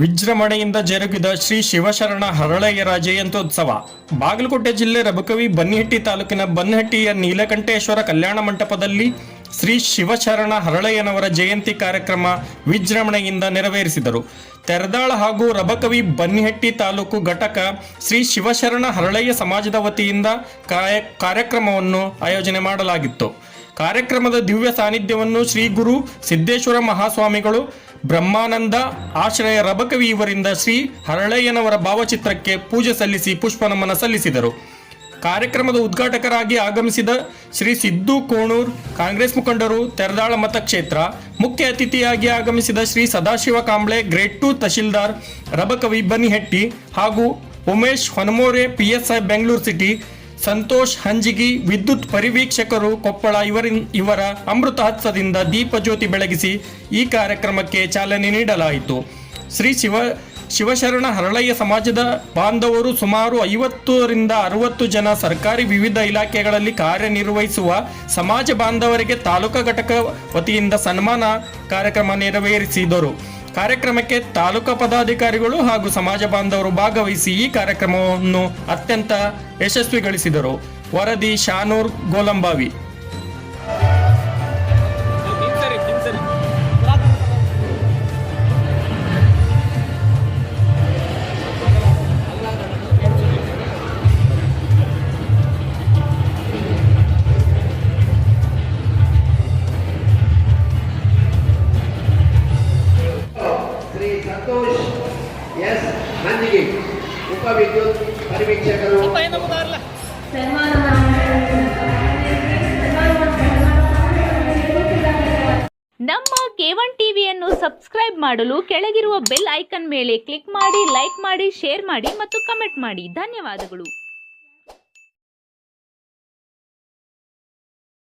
ವಿಜೃಂಭಣೆಯಿಂದ ಜರುಗಿದ ಶ್ರೀ ಶಿವಶರಣ ಹರಳಯ್ಯರ ಜಯಂತ್ಯೋತ್ಸವ. ಬಾಗಲಕೋಟೆ ಜಿಲ್ಲೆ ರಬಕವಿ ಬನ್ನಿಹಟ್ಟಿ ತಾಲೂಕಿನ ಬನ್ನಹಟ್ಟಿಯ ನೀಲಕಂಠೇಶ್ವರ ಕಲ್ಯಾಣ ಮಂಟಪದಲ್ಲಿ ಶ್ರೀ ಶಿವಶರಣ ಹರಳಯ್ಯನವರ ಜಯಂತಿ ಕಾರ್ಯಕ್ರಮ ವಿಜೃಂಭಣೆಯಿಂದ ನೆರವೇರಿಸಿದರು. ತೆರದಾಳ ಹಾಗೂ ರಬಕವಿ ಬನ್ನಿಹಟ್ಟಿ ತಾಲೂಕು ಘಟಕ ಶ್ರೀ ಶಿವಶರಣ ಹರಳಯ್ಯ ಸಮಾಜದ ವತಿಯಿಂದ ಕಾರ್ಯಕ್ರಮವನ್ನು ಆಯೋಜನೆ ಮಾಡಲಾಗಿತ್ತು. ಕಾರ್ಯಕ್ರಮದ ದಿವ್ಯ ಸಾನ್ನಿಧ್ಯವನ್ನು ಶ್ರೀ ಗುರು ಸಿದ್ದೇಶ್ವರ ಮಹಾಸ್ವಾಮಿಗಳು ಬ್ರಹ್ಮಾನಂದ ಆಶ್ರಯ ರಬಕವಿ ಇವರಿಂದ ಶ್ರೀ ಹರಳಯ್ಯನವರ ಭಾವಚಿತ್ರಕ್ಕೆ ಪೂಜೆ ಸಲ್ಲಿಸಿ ಪುಷ್ಪನಮನ ಸಲ್ಲಿಸಿದರು. ಕಾರ್ಯಕ್ರಮದ ಉದ್ಘಾಟಕರಾಗಿ ಆಗಮಿಸಿದ ಶ್ರೀ ಸಿದ್ದು ಕೋಣೂರ್ ಕಾಂಗ್ರೆಸ್ ಮುಖಂಡರು, ತೆರದಾಳ ಮತಕ್ಷೇತ್ರ, ಮುಖ್ಯ ಅತಿಥಿಯಾಗಿ ಆಗಮಿಸಿದ ಶ್ರೀ ಸದಾಶಿವ ಕಾಂಬ್ಳೆ ಗ್ರೇಡ್ 2 ತಹಶೀಲ್ದಾರ್ ರಬಕವಿ ಬನ್ನಿಹಟ್ಟಿ ಹಾಗೂ ಉಮೇಶ್ ಹೊನಮೋರೆ PSI ಬೆಂಗಳೂರು ಸಿಟಿ, ಸಂತೋಷ್ ಹಂಜಿಗಿ ವಿದ್ಯುತ್ ಪರಿವೀಕ್ಷಕರು ಕೊಪ್ಪಳ ಇವರ ಅಮೃತ ಹಸ್ತದಿಂದ ದೀಪ ಜ್ಯೋತಿ ಬೆಳಗಿಸಿ ಈ ಕಾರ್ಯಕ್ರಮಕ್ಕೆ ಚಾಲನೆ ನೀಡಲಾಯಿತು. ಶ್ರೀ ಶಿವಶರಣ ಹರಳಯ್ಯ ಸಮಾಜದ ಬಾಂಧವರು ಸುಮಾರು 50ರಿಂದ 60 ಜನ ಸರ್ಕಾರಿ ವಿವಿಧ ಇಲಾಖೆಗಳಲ್ಲಿ ಕಾರ್ಯನಿರ್ವಹಿಸುವ ಸಮಾಜ ಬಾಂಧವರಿಗೆ ತಾಲೂಕಾ ಘಟಕ ವತಿಯಿಂದ ಸನ್ಮಾನ ಕಾರ್ಯಕ್ರಮ ನೆರವೇರಿಸಿದರು. ಕಾರ್ಯಕ್ರಮಕ್ಕೆ ತಾಲೂಕಾ ಪದಾಧಿಕಾರಿಗಳು ಹಾಗೂ ಸಮಾಜ ಬಾಂಧವರು ಭಾಗವಹಿಸಿ ಈ ಕಾರ್ಯಕ್ರಮವನ್ನು ಅತ್ಯಂತ ಯಶಸ್ವಿಗೊಳಿಸಿದರು. ವರದಿ ಶಾನೂರ್ ಗೋಲಂಬಾವಿ. ಸಂತೋಷ್ ಎಸ್ ಹಂಜಿಗಿ ಉಪ ವಿದ್ಯುತ್ ಪರಿವೀಕ್ಷಕರು. ನಮ್ಮ K1 ಟಿವಿಯನ್ನು ಸಬ್ಸ್ಕ್ರೈಬ್ ಮಾಡಲು ಕೆಳಗಿರುವ ಬೆಲ್ ಐಕಾನ್ ಮೇಲೆ ಕ್ಲಿಕ್ ಮಾಡಿ, ಲೈಕ್ ಮಾಡಿ, ಶೇರ್ ಮಾಡಿ ಮತ್ತು ಕಮೆಂಟ್ ಮಾಡಿ. ಧನ್ಯವಾದಗಳು.